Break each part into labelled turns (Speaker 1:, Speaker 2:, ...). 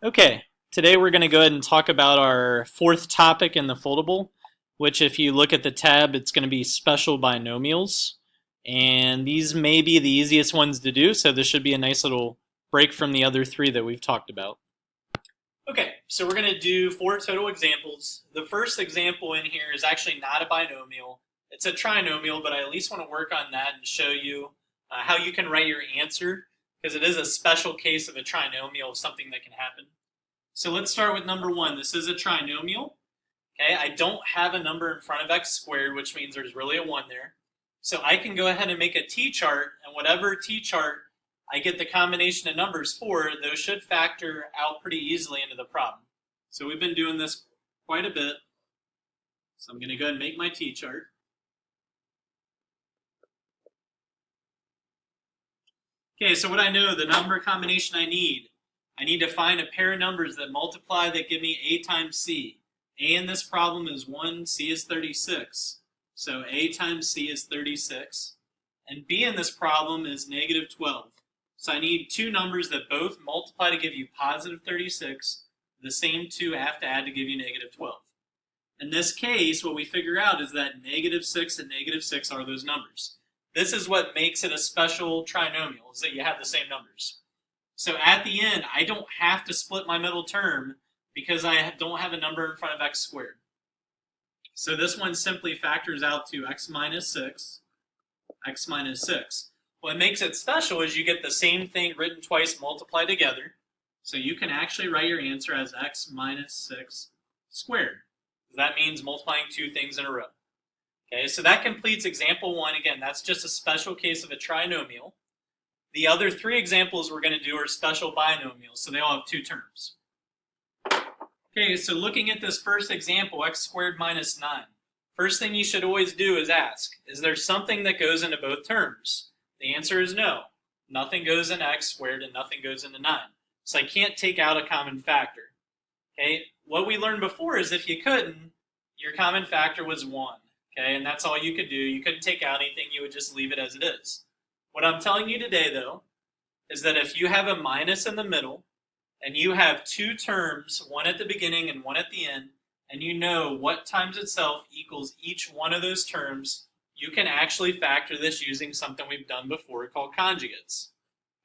Speaker 1: Okay, today we're going to go ahead and talk about our fourth topic in the foldable, which if you look at the tab, it's going to be special binomials. And these may be the easiest ones to do, so this should be a nice little break from the other three that we've talked about. Okay, so we're going to do four total examples. The first example in here is actually not a binomial. It's a trinomial, but I at least want to work on that and show you how you can write your answer, because it is a special case of a trinomial of something that can happen. So let's start with number one. This is a trinomial. Okay, I don't have a number in front of x squared, which means there's really a 1 there. So I can go ahead and make a t-chart, and whatever t-chart I get the combination of numbers for, those should factor out pretty easily into the problem. So we've been doing this quite a bit. So I'm going to go ahead and make my t-chart. Okay, so what I know, the number combination I need to find a pair of numbers that multiply that give me a times c. A in this problem is 1, c is 36. So a times c is 36. And b in this problem is negative 12. So I need two numbers that both multiply to give you positive 36. The same two have to add to give you negative 12. In this case, what we figure out is that negative 6 and negative 6 are those numbers. This is what makes it a special trinomial, is that you have the same numbers. So at the end, I don't have to split my middle term because I don't have a number in front of x squared. So this one simply factors out to x minus 6, x minus 6. What makes it special is you get the same thing written twice multiplied together. So you can actually write your answer as x minus 6 squared. That means multiplying two things in a row. Okay, so that completes example one. Again, that's just a special case of a trinomial. The other three examples we're going to do are special binomials, so they all have two terms. Okay, so looking at this first example, x squared minus 9. First thing you should always do is ask, is there something that goes into both terms? The answer is no. Nothing goes into x squared and nothing goes into 9. So I can't take out a common factor. Okay, what we learned before is if you couldn't, your common factor was 1. Okay, and that's all you could do. You couldn't take out anything, you would just leave it as it is. What I'm telling you today, though, is that if you have a minus in the middle, and you have two terms, one at the beginning and one at the end, and you know what times itself equals each one of those terms, you can actually factor this using something we've done before called conjugates.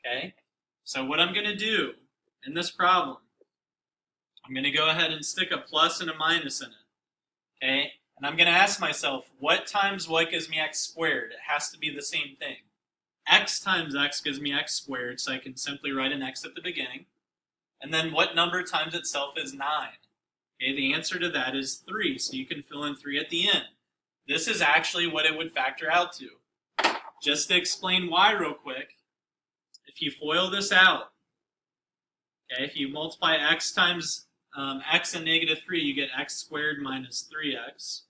Speaker 1: Okay, so what I'm going to do in this problem, I'm going to go ahead and stick a plus and a minus in it. Okay, and I'm going to ask myself, what times what gives me x squared? It has to be the same thing. X times x gives me x squared, so I can simply write an x at the beginning. And then what number times itself is 9? Okay, the answer to that is 3, so you can fill in 3 at the end. This is actually what it would factor out to. Just to explain why real quick, if you FOIL this out, okay, if you multiply x times x and negative 3, you get x squared minus 3x.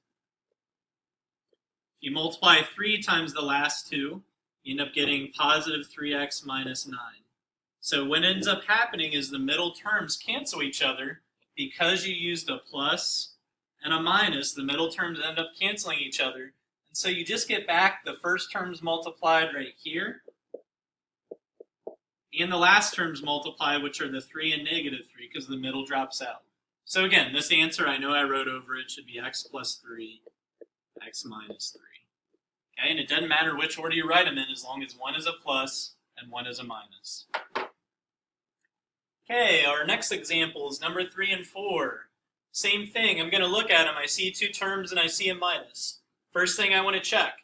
Speaker 1: If you multiply 3 times the last two, you end up getting positive 3x minus 9. So what ends up happening is the middle terms cancel each other. Because you used a plus and a minus, the middle terms end up canceling each other. And so you just get back the first terms multiplied right here, and the last terms multiplied, which are the 3 and negative 3, because the middle drops out. So again, this answer, I know I wrote over it, should be x plus 3, x minus 3. Okay, and it doesn't matter which order you write them in, as long as one is a plus and one is a minus. Okay, our next example is number 3 and 4. Same thing, I'm going to look at them. I see two terms and I see a minus. First thing I want to check,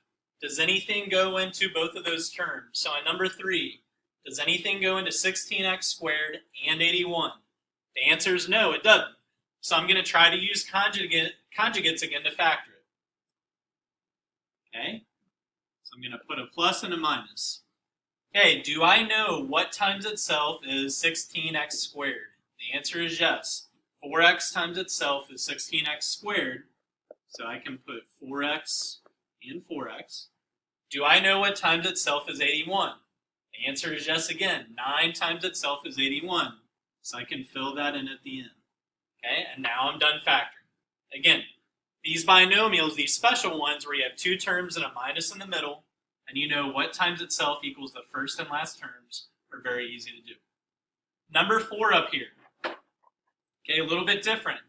Speaker 1: does anything go into both of those terms? So on number 3, does anything go into 16x squared and 81? The answer is no, it doesn't. So I'm going to try to use conjugates again to factor it. Okay, so I'm going to put a plus and a minus. Okay, do I know what times itself is 16x squared? The answer is yes. 4x times itself is 16x squared, so I can put 4x and 4x. Do I know what times itself is 81? The answer is yes again. 9 times itself is 81, so I can fill that in at the end. Okay, and now I'm done factoring. Again, these binomials, these special ones where you have two terms and a minus in the middle, and you know what times itself equals the first and last terms, are very easy to do. Number 4 up here. Okay, a little bit different.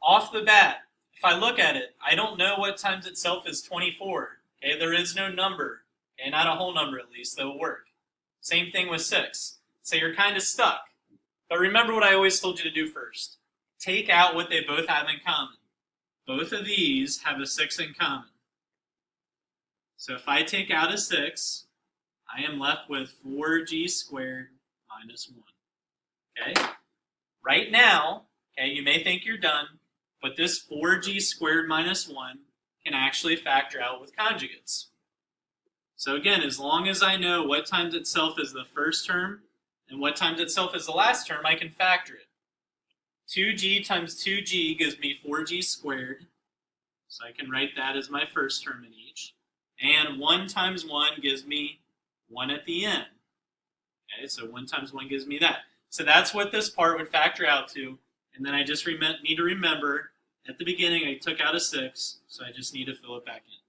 Speaker 1: Off the bat, if I look at it, I don't know what times itself is 24. Okay, there is no number. Okay, not a whole number at least that will work. Same thing with 6. So you're kind of stuck. But remember what I always told you to do first. Take out what they both have in common. Both of these have a 6 in common. So if I take out a 6, I am left with 4g squared minus 1. Okay? Right now, okay, you may think you're done, but this 4g squared minus 1 can actually factor out with conjugates. So again, as long as I know what times itself is the first term and what times itself is the last term, I can factor it. 2g times 2g gives me 4g squared, so I can write that as my first term in each. And 1 times 1 gives me 1 at the end. Okay, so 1 times 1 gives me that. So that's what this part would factor out to. And then I just need to remember, at the beginning I took out a 6, so I just need to fill it back in.